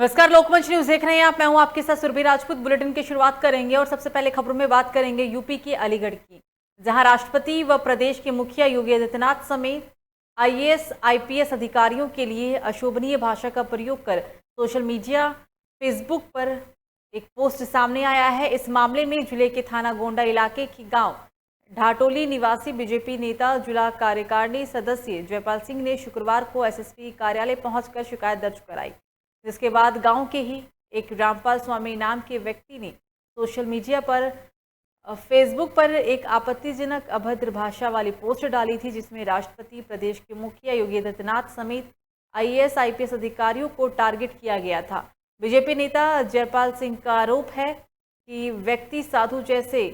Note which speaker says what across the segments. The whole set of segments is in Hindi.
Speaker 1: नमस्कार, लोकमंच न्यूज देख रहे हैं आप। मैं हूं आपके साथ सुरभि राजपूत। बुलेटिन की शुरुआत करेंगे और सबसे पहले खबरों में बात करेंगे यूपी के अलीगढ़ की, जहां राष्ट्रपति व प्रदेश के मुखिया योगी आदित्यनाथ समेत आईएएस आईपीएस अधिकारियों के लिए अशोभनीय भाषा का प्रयोग कर सोशल मीडिया फेसबुक पर एक पोस्ट सामने आया है। इस मामले में जिले के थाना गोंडा इलाके के गाँव ढाटोली निवासी बीजेपी नेता जिला कार्यकारिणी सदस्य जयपाल सिंह ने शुक्रवार को एसएसपी कार्यालय पहुंचकर शिकायत दर्ज कराई, जिसके बाद गांव के ही एक रामपाल स्वामी नाम के व्यक्ति ने सोशल मीडिया पर फेसबुक पर एक आपत्तिजनक अभद्र भाषा वाली पोस्ट डाली थी, जिसमें राष्ट्रपति, प्रदेश के मुखिया योगी आदित्यनाथ समेत आईएएस आईपीएस अधिकारियों को टारगेट किया गया था। बीजेपी नेता जयपाल सिंह का आरोप है कि व्यक्ति साधु जैसे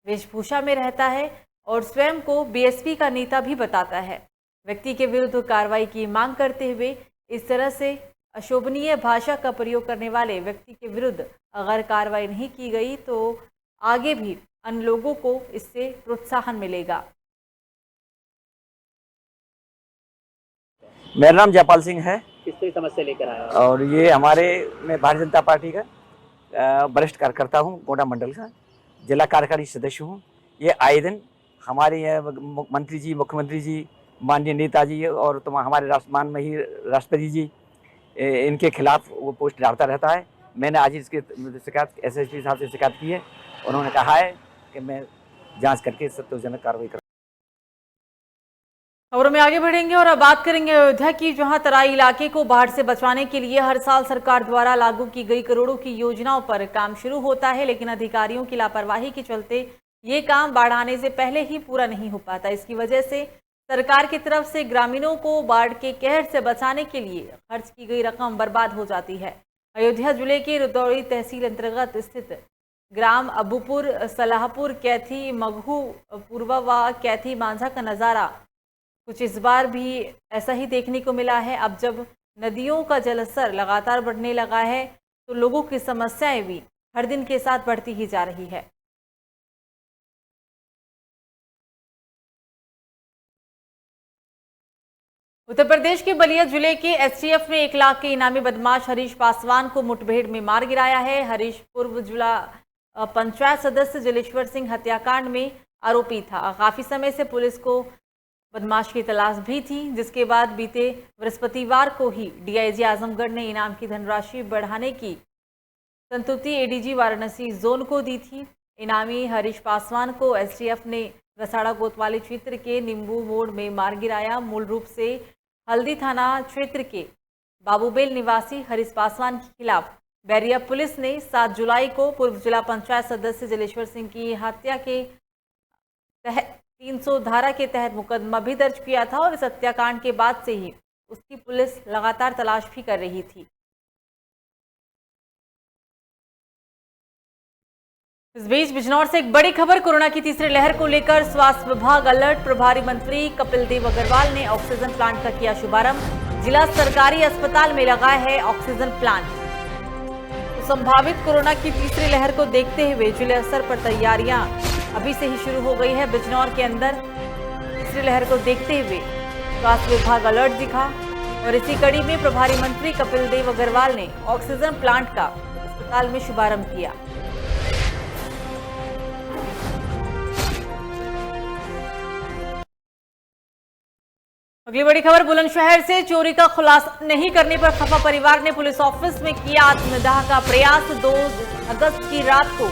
Speaker 1: वेशभूषा में रहता है और स्वयं को बीएसपी का नेता भी बताता है। व्यक्ति के विरुद्ध कार्रवाई की मांग करते हुए इस तरह से अशोभनीय भाषा का प्रयोग करने वाले व्यक्ति के विरुद्ध अगर कार्रवाई नहीं की गई तो आगे भी अन्य लोगों को इससे प्रोत्साहन मिलेगा।
Speaker 2: मेरा नाम जयपाल सिंह है।
Speaker 3: किस तरह समस्या लेकर आया
Speaker 2: और ये हमारे मैं भारतीय जनता पार्टी का वरिष्ठ कार्यकर्ता हूँ, गोंडा मंडल का जिला कार्यकारी सदस्य हूँ। ये आए दिन हमारे मंत्री जी, मुख्यमंत्री जी, माननीय नेताजी और हमारे मान में ही राष्ट्रपति जी, इनके खिलाफ वो पोस्ट डालता रहता है। मैंने आज इसकी शिकायत एसएसपी साहब से शिकायत की है। उन्होंने कहा है कि मैं जांच करके संतोषजनक कार्रवाई करूँ।
Speaker 1: खबरों में आगे बढ़ेंगे और अब बात करेंगे अयोध्या की, जहां तराई इलाके को बाढ़ से बचाने के लिए हर साल सरकार द्वारा लागू की गई करोड़ों की योजनाओं पर काम शुरू होता है, लेकिन अधिकारियों की लापरवाही के चलते ये काम बाढ़ आने से पहले ही पूरा नहीं हो पाता। इसकी वजह से सरकार की तरफ से ग्रामीणों को बाढ़ के कहर से बचाने के लिए खर्च की गई रकम बर्बाद हो जाती है। अयोध्या जिले के रुदौली तहसील अंतर्गत स्थित ग्राम अबूपुर, सलाहपुर, कैथी, मगहू, पूर्वा व कैथी मांझा का नज़ारा कुछ इस बार भी ऐसा ही देखने को मिला है। अब जब नदियों का जलस्तर लगातार बढ़ने लगा है तो लोगों की समस्याएं भी हर दिन के साथ बढ़ती ही जा रही है। उत्तर प्रदेश के बलिया जिले के एसटीएफ ने 1 लाख के इनामी बदमाश हरीश पासवान को मुठभेड़ में मार गिराया है। हरीश पूर्व जिला पंचायत सदस्य जलेश्वर सिंह हत्याकांड में आरोपी था। काफी समय से पुलिस को बदमाश की तलाश भी थी, जिसके बाद बीते बृहस्पतिवार को ही डीआईजी आजमगढ़ ने इनाम की धनराशि बढ़ाने की संतुति एडीजी वाराणसी जोन को दी थी। इनामी हरीश पासवान को एसटीएफ ने गसाड़ा कोतवाली क्षेत्र के नींबू मोड़ में मार गिराया। मूल रूप से हल्दी थाना क्षेत्र के बाबूबेल निवासी हरीश पासवान के खिलाफ बैरिया पुलिस ने 7 जुलाई को पूर्व जिला पंचायत सदस्य जलेश्वर सिंह की हत्या के तहत 300 धारा के तहत मुकदमा भी दर्ज किया था और इस हत्याकांड के बाद से ही उसकी पुलिस लगातार तलाश भी कर रही थी। इस बीच बिजनौर से एक बड़ी खबर, कोरोना की तीसरी लहर को लेकर स्वास्थ्य विभाग अलर्ट। प्रभारी मंत्री कपिल देव अग्रवाल ने ऑक्सीजन प्लांट का किया शुभारंभ। जिला सरकारी अस्पताल में लगा है ऑक्सीजन प्लांट। तो संभावित कोरोना की तीसरी लहर को देखते हुए जिले स्तर पर तैयारियां अभी से ही शुरू हो गई है। बिजनौर के अंदर तीसरी लहर को देखते हुए स्वास्थ्य विभाग अलर्ट दिखा और इसी कड़ी में प्रभारी मंत्री कपिल देव अग्रवाल ने ऑक्सीजन प्लांट का अस्पताल में शुभारंभ किया। अगली बड़ी खबर, बुलंदशहर से चोरी का खुलासा नहीं करने पर खफा परिवार ने पुलिस ऑफिस में किया आत्मदाह का प्रयास। 2 अगस्त की रात को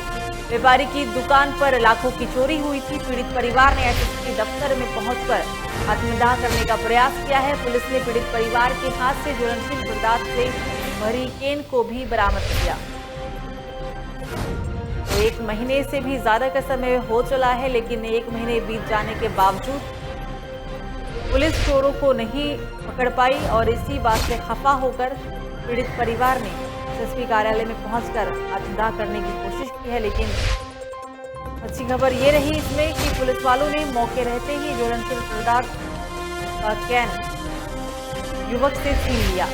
Speaker 1: व्यापारी की दुकान पर लाखों की चोरी हुई थी। पीड़ित परिवार ने एसएसपी दफ्तर में पहुंचकर आत्मदाह करने का प्रयास किया है। पुलिस ने पीड़ित परिवार के हाथ से ज्वलनशील पदार्थ से भरी केन को भी बरामद किया। तो 1 महीने से भी ज्यादा का समय हो चला है, लेकिन 1 महीने बीत जाने के बावजूद पुलिस चोरों को नहीं पकड़ पाई और इसी बात से खफा होकर पीड़ित परिवार ने एसएसपी कार्यालय में पहुंचकर आत्मदाह करने की कोशिश की है। लेकिन अच्छी खबर ये रही इसमें कि पुलिस वालों ने मौके रहते ही ज्वलनशील पदार्थ का कैन युवक से छीन लिया।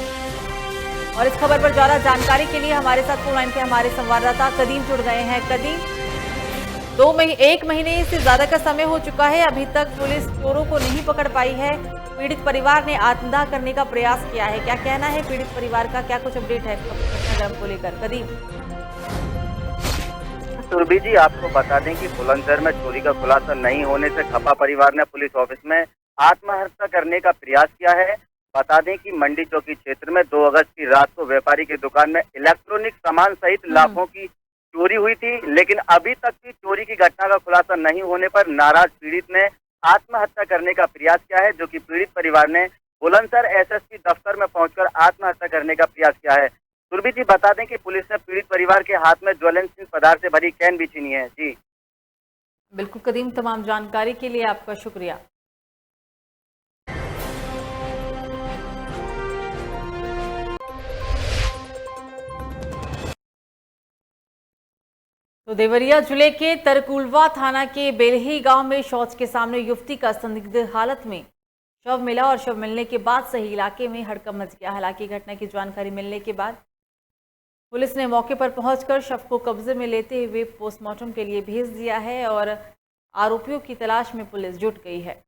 Speaker 1: और इस खबर पर ज्यादा जानकारी के लिए हमारे साथ फोन लाइन पे हमारे संवाददाता कदीम जुड़ गए हैं। कदीम, एक महीने से ज्यादा का समय हो चुका है, अभी तक पुलिस चोरों को नहीं पकड़ पाई है। पीड़ित परिवार ने आत्मदाह करने का प्रयास किया है। क्या कहना है पीड़ित परिवार का, क्या कुछ अपडेट है घटनाक्रम को लेकर? कदीम।
Speaker 3: सुरभि जी, आपको बता दें कि बुलंदशहर में चोरी का खुलासा नहीं होने से खपा परिवार ने पुलिस ऑफिस में आत्महत्या करने का प्रयास किया है। बता दें कि मंडी चौकी क्षेत्र में 2 अगस्त की रात को व्यापारी की दुकान में इलेक्ट्रॉनिक सामान सहित लाखों की चोरी हुई थी, लेकिन अभी तक की चोरी की घटना का खुलासा नहीं होने पर नाराज पीड़ित ने आत्महत्या करने का प्रयास किया है, जो कि पीड़ित परिवार ने बुलंदशहर एसएसपी दफ्तर में पहुंचकर आत्महत्या करने का प्रयास किया है। सुरभि जी, बता दें कि पुलिस ने पीड़ित परिवार के हाथ में ज्वलनशील पदार्थ से भरी कैन भी छीनी है। जी
Speaker 1: बिल्कुल कदीम, तमाम जानकारी के लिए आपका शुक्रिया। तो देवरिया जिले के तरकुलवा थाना के बेलही गांव में शौच के सामने युवती का संदिग्ध हालत में शव मिला और शव मिलने के बाद सही इलाके में हड़कंप मच गया। हालांकि घटना की जानकारी मिलने के बाद पुलिस ने मौके पर पहुंचकर शव को कब्जे में लेते हुए पोस्टमार्टम के लिए भेज दिया है और आरोपियों की तलाश में पुलिस जुट गई है।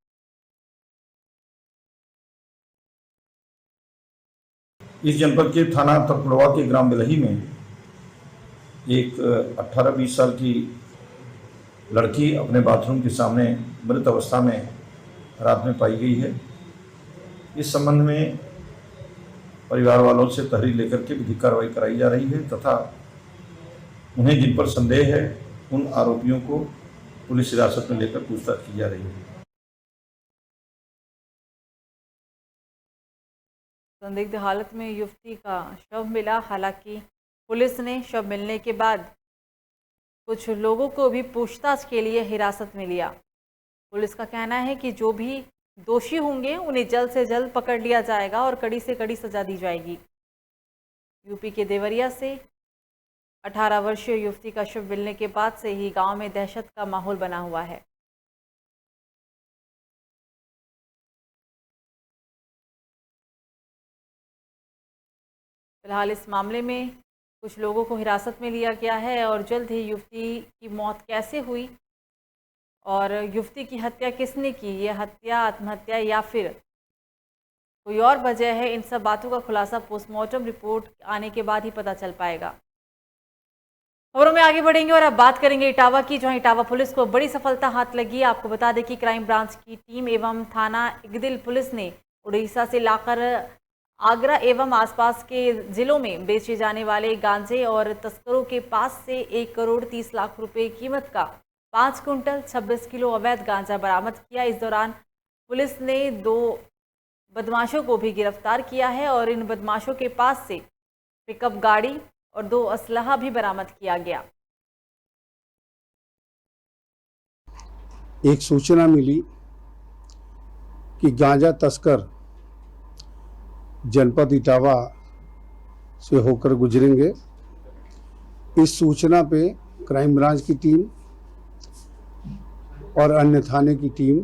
Speaker 4: इस जनपद के थाना तरकुलवा के ग्राम बेलही में एक 18-20 साल की लड़की अपने बाथरूम के सामने मृत अवस्था में रात में पाई गई है। इस संबंध में परिवार वालों से तहरीर लेकर के विधिक कार्रवाई कराई जा रही है तथा उन्हें जिन पर संदेह है उन आरोपियों को पुलिस हिरासत में लेकर पूछताछ की जा रही है।
Speaker 1: संदिग्ध हालत में युवती का शव मिला। हालांकि पुलिस ने शव मिलने के बाद कुछ लोगों को भी पूछताछ के लिए हिरासत में लिया। पुलिस का कहना है कि जो भी दोषी होंगे उन्हें जल्द से जल्द पकड़ लिया जाएगा और कड़ी से कड़ी सजा दी जाएगी। यूपी के देवरिया से 18 वर्षीय युवती का शव मिलने के बाद से ही गांव में दहशत का माहौल बना हुआ है। फिलहाल इस मामले में कुछ लोगों को हिरासत में लिया गया है और जल्द ही युवती की मौत कैसे हुई और युवती की हत्या किसने की, ये हत्या, आत्महत्या या फिर कोई और वजह है, इन सब बातों का खुलासा पोस्टमार्टम रिपोर्ट आने के बाद ही पता चल पाएगा। खबरों में आगे बढ़ेंगे और अब बात करेंगे इटावा की, जहां इटावा पुलिस को बड़ी सफलता हाथ लगी। आपको बता दें कि क्राइम ब्रांच की टीम एवं थाना इगदिल पुलिस ने उड़ीसा से लाकर आगरा एवं आसपास के जिलों में बेचे जाने वाले गांजे और तस्करों के पास से 1 करोड़ 30 लाख रुपए कीमत का 5 कुंटल 26 किलो अवैध गांजा बरामद किया। इस दौरान पुलिस ने 2 बदमाशों को भी गिरफ्तार किया है और इन बदमाशों के पास से पिकअप गाड़ी और 2 असलहा भी बरामद किया गया।
Speaker 5: एक सूचना मिली कि गांजा तस्कर जनपद इटावा से होकर गुजरेंगे। इस सूचना पे क्राइम ब्रांच की टीम और अन्य थाने की टीम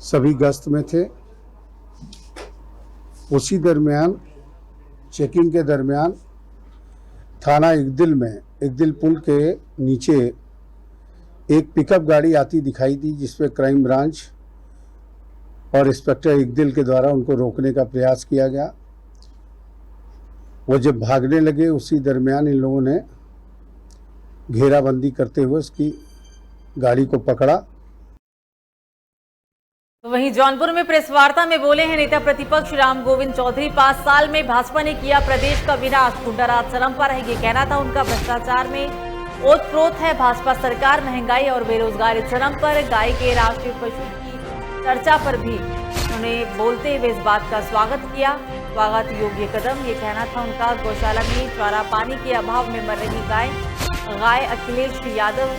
Speaker 5: सभी गश्त में थे। उसी दरमियान चेकिंग के दरमियान थाना इगदिल में इगदिल पुल के नीचे एक पिकअप गाड़ी आती दिखाई दी, जिसपे क्राइम ब्रांच और इंस्पेक्टर इगदिल के द्वारा उनको रोकने का प्रयास किया गया। वो जब भागने लगे उसी दरमियान इन लोगों ने घेराबंदी करते हुए उसकी गाड़ी को पकड़ा।
Speaker 1: तो वहीं जौनपुर में प्रेस वार्ता में बोले हैं नेता प्रतिपक्ष राम गोविंद चौधरी। 5 साल में भाजपा ने किया प्रदेश का विनाश, गुंडा राज चरम पर है, ये कहना था उनका। भ्रष्टाचार में ओतप्रोत है भाजपा सरकार, महंगाई और बेरोजगारी चरम पर। गाय के राष्ट्रीय पशु की चर्चा पर भी उन्होंने बोलते हुए इस बात का स्वागत किया। स्वागत योग्य कदम, ये कहना था उनका। गौशाला में चारा पानी के अभाव में मर रही गाय अखिलेश यादव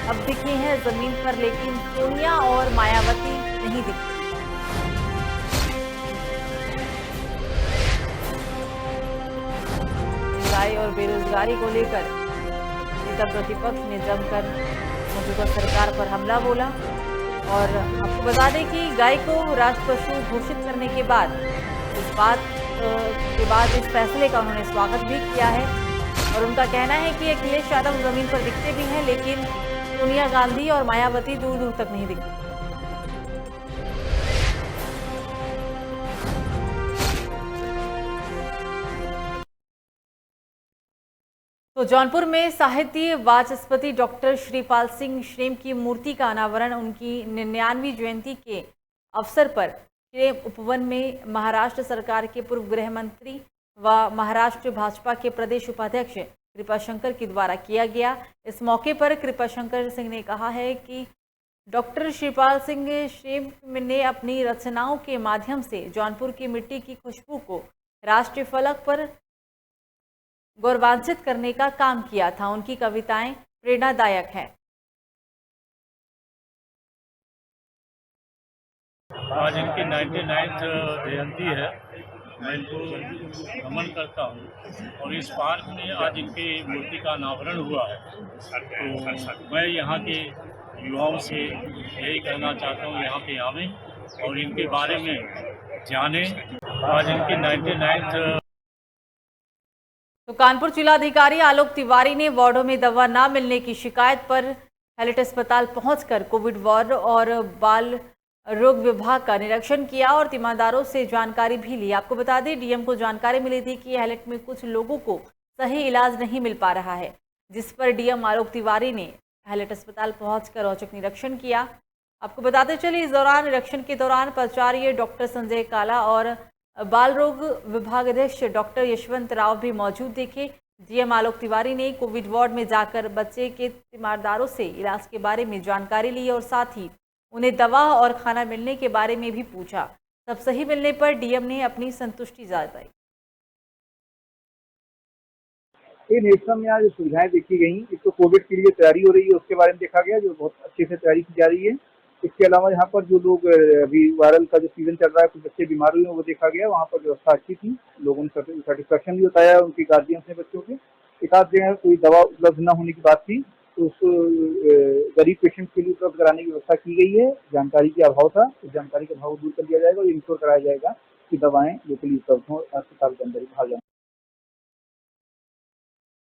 Speaker 1: अब दिखी हैं जमीन पर, लेकिन सोनिया और मायावती नहीं दिखी। महंगाई और बेरोजगारी को लेकर नेता प्रतिपक्ष ने जमकर मौजूदा सरकार पर हमला बोला। और आपको बता दें कि गाय को राजपशु घोषित करने के बाद इस फैसले का उन्होंने स्वागत भी किया है। और उनका कहना है कि अखिलेश यादव जमीन पर दिखते भी हैं, लेकिन सोनिया गांधी और मायावती दूर दूर तक नहीं दिखती। तो जौनपुर में साहित्य वाचस्पति डॉक्टर श्रीपाल सिंह श्रेम की मूर्ति का अनावरण उनकी 99वीं जयंती के अवसर पर श्रेम उपवन में महाराष्ट्र सरकार के पूर्व गृह मंत्री व महाराष्ट्र भाजपा के प्रदेश उपाध्यक्ष कृपाशंकर के द्वारा किया गया। इस मौके पर कृपाशंकर सिंह ने कहा है कि डॉक्टर श्रीपाल सिंह श्रेम ने अपनी रचनाओं के माध्यम से जौनपुर की मिट्टी की खुशबू को राष्ट्रीय फलक पर गौरवान्वित करने का काम किया था। उनकी कविताएं प्रेरणादायक हैं।
Speaker 6: आज इनकी 99th जयंती है। मैं इनको नमन करता हूँ और इस पार्क में आज इनकी मूर्ति का अनावरण हुआ है। तो मैं यहाँ के युवाओं से यही कहना चाहता हूँ, यहाँ पे आवें और इनके बारे में जानें। आज इनकी 99th।
Speaker 1: तो कानपुर जिलाधिकारी आलोक तिवारी ने वार्डों में दवा न मिलने की शिकायत पर हैलेट अस्पताल पहुंचकर कोविड वार्ड और बाल रोग विभाग का निरीक्षण किया और तीमारदारों से जानकारी भी ली। आपको बता दें, डीएम को जानकारी मिली थी कि हैलेट में कुछ लोगों को सही इलाज नहीं मिल पा रहा है, जिस पर डीएम आलोक तिवारी ने हैलेट अस्पताल पहुंचकर औचक निरीक्षण किया। आपको बताते चले, इस दौरान निरीक्षण के दौरान प्राचार्य डॉक्टर संजय काला और बाल रोग विभाग अध्यक्ष डॉक्टर यशवंत राव भी मौजूद देखे। डीएम आलोक तिवारी ने कोविड वार्ड में जाकर बच्चे के तीमारदारों से इलाज के बारे में जानकारी ली और साथ ही उन्हें दवा और खाना मिलने के बारे में भी पूछा। सब सही मिलने पर डीएम ने अपनी संतुष्टि जताई।
Speaker 7: इन एरिया में आज सुविधाएं देखी गई, एक तो कोविड के लिए तैयारी हो रही है उसके बारे में देखा गया, जो बहुत अच्छे से तैयारी की जा रही है। इसके अलावा यहाँ पर जो लोग अभी वायरल का जो सीजन चल रहा है, कुछ बच्चे बीमार हुए हैं, वो देखा गया। वहाँ पर व्यवस्था अच्छी थी, लोगों ने सेटिस्फेक्शन भी बताया उनकी गार्जियंस ने बच्चों के। एक आध जगह कोई दवा उपलब्ध न होने की बात थी, तो उस गरीब पेशेंट के लिए उपलब्ध कराने की व्यवस्था की गई है। जानकारी का अभाव था, उस जानकारी का अभाव दूर कर दिया जाएगा और इंश्योर कराया जाएगा कि दवाएं लोकली उपलब्ध हों अस्पताल के अंदर ही बाहर जाए।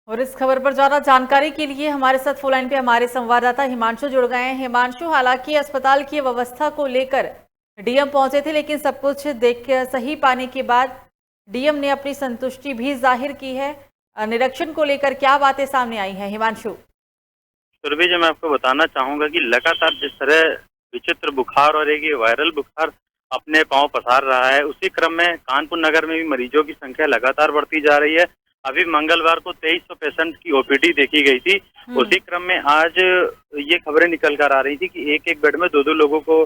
Speaker 1: और इस खबर पर ज्यादा जानकारी के लिए हमारे साथ फोन लाइन पे हमारे संवाददाता हिमांशु जुड़ गए हैं। हिमांशु, हालांकि अस्पताल की व्यवस्था को लेकर डीएम पहुंचे थे, लेकिन सब कुछ देख सही पाने के बाद डीएम ने अपनी संतुष्टि भी जाहिर की है। निरीक्षण को लेकर क्या बातें सामने आई हैं हिमांशु?
Speaker 3: सुरभि जी, मैं आपको बताना चाहूंगा कि लगातार जिस तरह विचित्र बुखार और एक वायरल बुखार अपने पांव पसार रहा है, उसी क्रम में कानपुर नगर में भी मरीजों की संख्या लगातार बढ़ती जा रही है। अभी मंगलवार को 2300 पेशेंट की ओपीडी देखी गई थी। उसी क्रम में आज ये खबरें निकल कर आ रही थी कि एक बेड में दो लोगों को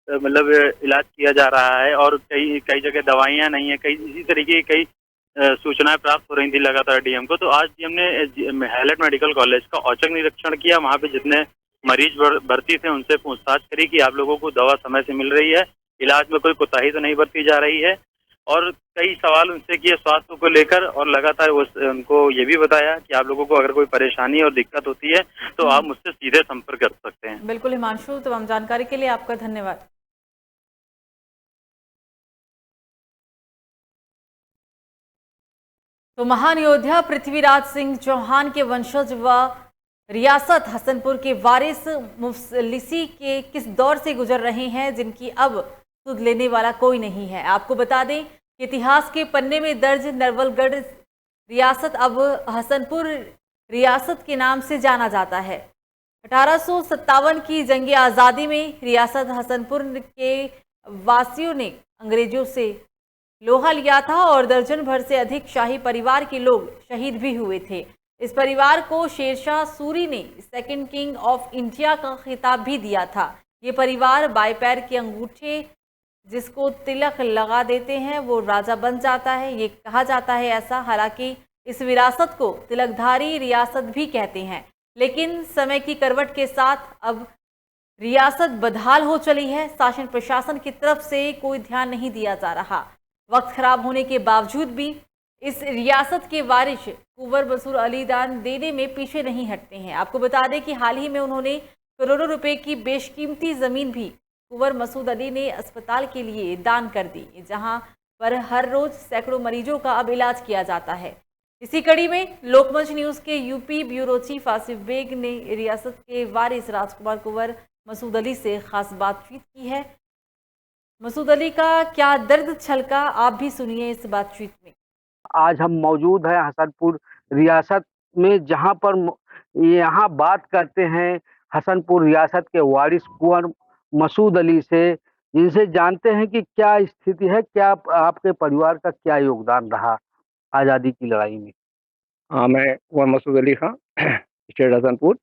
Speaker 3: मतलब इलाज किया जा रहा है और कई जगह दवाइयां नहीं है। कई इसी तरीके की कई सूचनाएं प्राप्त हो रही थी लगातार डीएम को। तो आज डीएम ने हैलेट मेडिकल कॉलेज का औचक निरीक्षण किया। वहाँ पे जितने मरीज भर्ती थे उनसे पूछताछ करी कि आप लोगों को दवा समय से मिल रही है, इलाज में कोई कोताही तो नहीं बरती जा रही है, और कई सवाल उनसे किए स्वास्थ्य को लेकर। और लगातार उनको ये भी बताया कि आप लोगों को अगर कोई परेशानी और दिक्कत होती है तो आप मुझसे सीधे संपर्क कर सकते हैं।
Speaker 1: बिल्कुल हिमांशु, तमाम जानकारी के लिए आपका धन्यवाद। तो महान योद्धा पृथ्वीराज सिंह चौहान के वंशज व रियासत हसनपुर के वारिस मुफलिसी के किस दौर से गुजर रहे हैं, जिनकी अब सुध लेने वाला कोई नहीं है। आपको बता दें कि इतिहास के पन्ने में दर्ज नरवलगढ़ रियासत अब हसनपुर रियासत के नाम से जाना जाता है। 1857 की जंग आज़ादी में रियासत हसनपुर के वासियों ने अंग्रेजों से लोहा लिया था और दर्जन भर से अधिक शाही परिवार के लोग शहीद भी हुए थे। इस परिवार को शेरशाह सूरी ने सेकंड किंग ऑफ इंडिया का खिताब भी दिया था। ये परिवार बाएं पैर के अंगूठे जिसको तिलक लगा देते हैं वो राजा बन जाता है, ये कहा जाता है ऐसा। हालांकि इस विरासत को तिलकधारी रियासत भी कहते हैं, लेकिन समय की करवट के साथ अब रियासत बदहाल हो चली है। शासन प्रशासन की तरफ से कोई ध्यान नहीं दिया जा रहा। वक्त खराब होने के बावजूद भी इस रियासत के वारिस कुंवर मसूद अली दान देने में पीछे नहीं हटते हैं। आपको बता दें कि हाल ही में उन्होंने करोड़ों रुपए की बेशकीमती ज़मीन भी कुंवर मसूद अली ने अस्पताल के लिए दान कर दी, जहां पर हर रोज सैकड़ों मरीजों का अब इलाज किया जाता है। इसी कड़ी में लोकमंच न्यूज के UP bureau chief Asif Baig ने रियासत के वारिस राजकुमार कुंवर मसूद अली से खास बातचीत की है। मसूद अली का क्या दर्द छलका, आप भी सुनिए इस बातचीत में।
Speaker 8: आज हम मौजूद हैं हसनपुर रियासत में, जहां पर यहाँ बात करते हैं हसनपुर रियासत के वारिस कुंवर मसूद अली से, जिनसे जानते हैं कि क्या स्थिति है, क्या आपके परिवार का क्या योगदान रहा आज़ादी की लड़ाई में।
Speaker 9: हाँ, मैं कुंवर मसूद अली खां, स्टेट हसनपुर।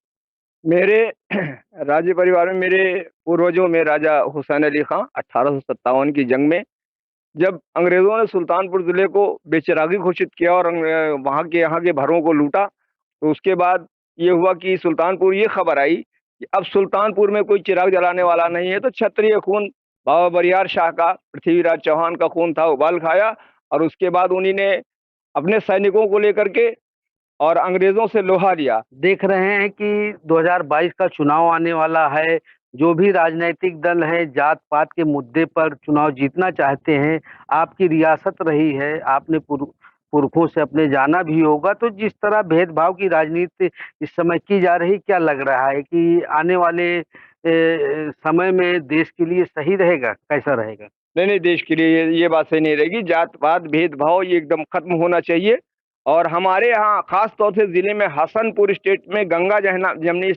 Speaker 9: मेरे राज्य परिवार में मेरे पूर्वजों में राजा हुसैन अली खां 1857 की जंग में, जब अंग्रेज़ों ने सुल्तानपुर ज़िले को बेचरागी घोषित किया और वहाँ के भरों को लूटा, तो उसके बाद ये हुआ कि सुल्तानपुर ये खबर आई कि अब सुल्तानपुर में कोई चिराग जलाने वाला नहीं है, तो क्षत्रिय खून बाबा बरियार शाह का, पृथ्वीराज चौहान का खून था, उबाल खाया। और उसके बाद उन्हीं ने अपने सैनिकों को लेकर के और अंग्रेजों से लोहा लिया।
Speaker 8: देख रहे हैं कि 2022 का चुनाव आने वाला है। जो भी राजनीतिक दल है जात पात के मुद्दे पर चुनाव जीतना चाहते हैं, आपकी रियासत रही है, आपने पुरखों से अपने जाना भी होगा, तो जिस तरह भेदभाव की राजनीति इस समय की जा रही, क्या लग रहा है कि आने वाले समय में देश के लिए सही रहेगा, कैसा रहेगा?
Speaker 9: नहीं, देश के लिए ये बात सही नहीं रहेगी। जात पात भेदभाव ये एकदम खत्म होना चाहिए। और हमारे यहाँ खास तौर से जिले में हसनपुर स्टेट में गंगा जमनी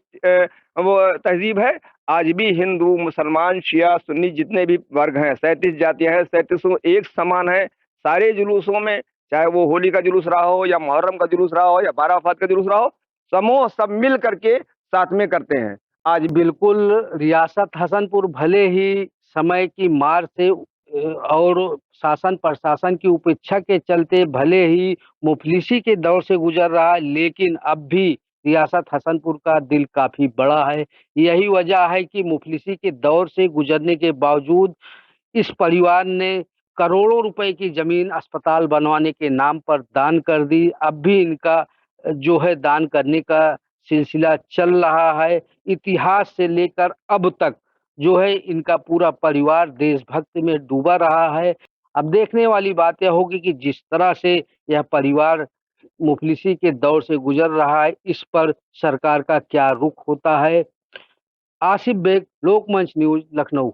Speaker 9: वो तहजीब है। आज भी हिंदू, मुसलमान, शिया, सुन्नी जितने भी वर्ग हैं, 37 जातियां हैं, 37 एक समान है। सारे जुलूसों में, चाहे वो होली का जुलूस रहा हो या मुहर्रम का जुलूस रहा हो या बाराफत का जुलूस रहा हो, समूह सब मिल करके साथ में करते हैं।
Speaker 8: आज बिल्कुल रियासत हसनपुर भले ही समय की मार से और शासन प्रशासन की उपेक्षा के चलते भले ही मुफलिसी के दौर से गुजर रहा है, लेकिन अब भी रियासत हसनपुर का दिल काफी बड़ा है। यही वजह है कि मुफलिसी के दौर से गुजरने के बावजूद इस परिवार ने करोड़ों रुपए की जमीन अस्पताल बनवाने के नाम पर दान कर दी। अब भी इनका जो है दान करने का सिलसिला चल रहा है। इतिहास से लेकर अब तक जो है इनका पूरा परिवार देशभक्ति में डूबा रहा है। अब देखने वाली बात यह होगी कि जिस तरह से यह परिवार मुफलिसी के दौर से गुजर रहा है, इस पर सरकार का क्या रुख होता है। आसिफ बेग, लोकमंच न्यूज, लखनऊ।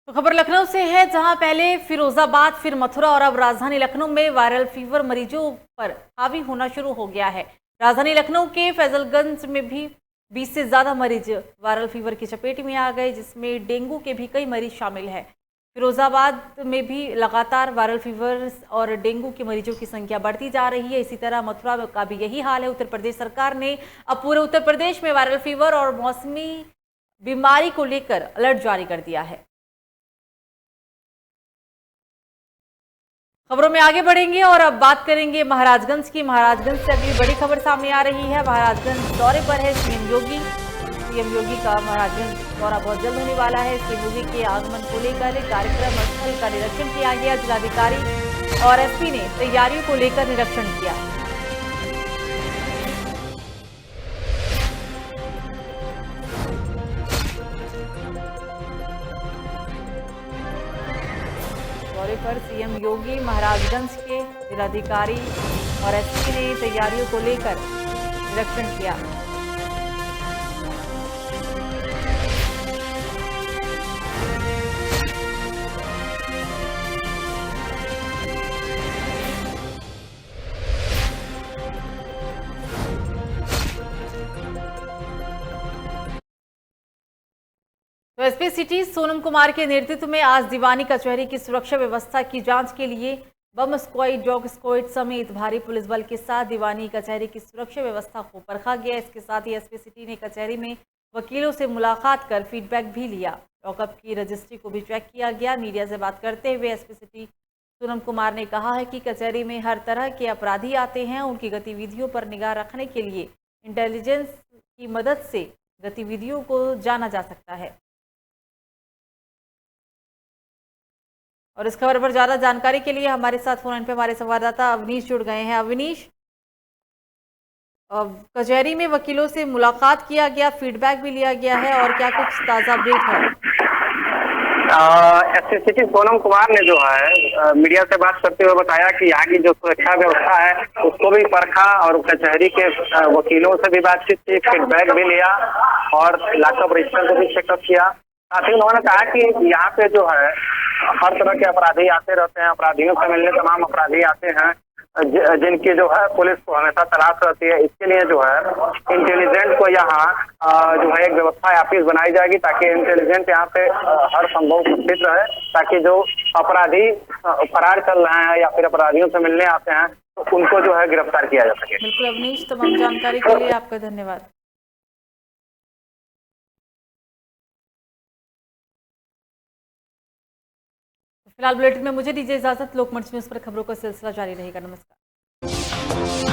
Speaker 1: तो खबर लखनऊ से है, जहां पहले फिरोजाबाद, फिर मथुरा और अब राजधानी लखनऊ में वायरल फीवर मरीजों पर हावी होना शुरू हो गया है। राजधानी लखनऊ के फैजलगंज में भी 20 से ज़्यादा मरीज वायरल फीवर की चपेट में आ गए, जिसमें डेंगू के भी कई मरीज शामिल हैं। फिरोजाबाद में भी लगातार वायरल फीवर और डेंगू के मरीजों की संख्या बढ़ती जा रही है। इसी तरह मथुरा का भी यही हाल है। उत्तर प्रदेश सरकार ने अब पूरे उत्तर प्रदेश में वायरल फीवर और मौसमी बीमारी को लेकर अलर्ट जारी कर दिया है। खबरों में आगे बढ़ेंगे और अब बात करेंगे महाराजगंज की। महाराजगंज से अगली बड़ी खबर सामने आ रही है। महाराजगंज दौरे पर है सीएम योगी। सीएम योगी का महाराजगंज दौरा बहुत जल्द होने वाला है। सीएम योगी के आगमन को लेकर कार्यक्रम स्थल का निरीक्षण किया गया। जिलाधिकारी और एसपी ने तैयारियों को लेकर निरीक्षण किया। दौरे पर सीएम योगी महाराजगंज के जिलाधिकारी और एसपी ने तैयारियों को लेकर निरीक्षण किया। तो एसपी सिटी सोनम कुमार के नेतृत्व में आज दीवानी कचहरी की सुरक्षा व्यवस्था की जांच के लिए बम स्क्वाड, डॉग स्क्वाड समेत भारी पुलिस बल के साथ दीवानी कचहरी की सुरक्षा व्यवस्था को परखा गया। इसके साथ ही एसपी सिटी ने कचहरी में वकीलों से मुलाकात कर फीडबैक भी लिया। लॉकअप की रजिस्ट्री को भी चेक किया गया। मीडिया से बात करते हुए एसपी सिटी सोनम कुमार ने कहा है कि कचहरी में हर तरह के अपराधी आते हैं। उनकी गतिविधियों पर निगाह रखने के लिए इंटेलिजेंस की मदद से गतिविधियों को जाना जा सकता है। और इस खबर पर ज्यादा जानकारी के लिए हमारे साथ फोन लाइन पे हमारे संवाददाता अवनीश जुड़ गए हैं। अवनीश, कचहरी में वकीलों से मुलाकात किया गया, फीडबैक भी लिया गया है और क्या कुछ ताज़ा अपडेट है?
Speaker 10: एसएसपी सोनम कुमार ने जो है मीडिया से बात करते हुए बताया कि यहाँ की जो सुरक्षा व्यवस्था है उसको भी परखा और कचहरी के वकीलों से भी बातचीत की, फीडबैक भी लिया और लॉकअप रजिस्टर को भी चेकअप किया। साथ ही उन्होंने कहा कि यहाँ पे जो है हर तरह के अपराधी आते रहते हैं, अपराधियों से मिलने तमाम अपराधी आते हैं जिनकी जो है पुलिस को हमेशा तलाश रहती है। इसके लिए जो है इंटेलिजेंट को यहाँ जो है एक व्यवस्था ऑफिस बनाई जाएगी ताकि इंटेलिजेंट यहाँ पे हर संभव उपस्थित रहे, ताकि जो अपराधी फरार चल रहे हैं या फिर अपराधियों से मिलने आते हैं तो उनको जो है गिरफ्तार किया जा सके।
Speaker 1: बिल्कुल अवनीश, तमाम जानकारी के लिए आपका धन्यवाद। फिलहाल बुलेटिन में मुझे दीजिए इजाजत। लोकमंच न्यूज पर खबरों का सिलसिला जारी रहेगा। नमस्कार।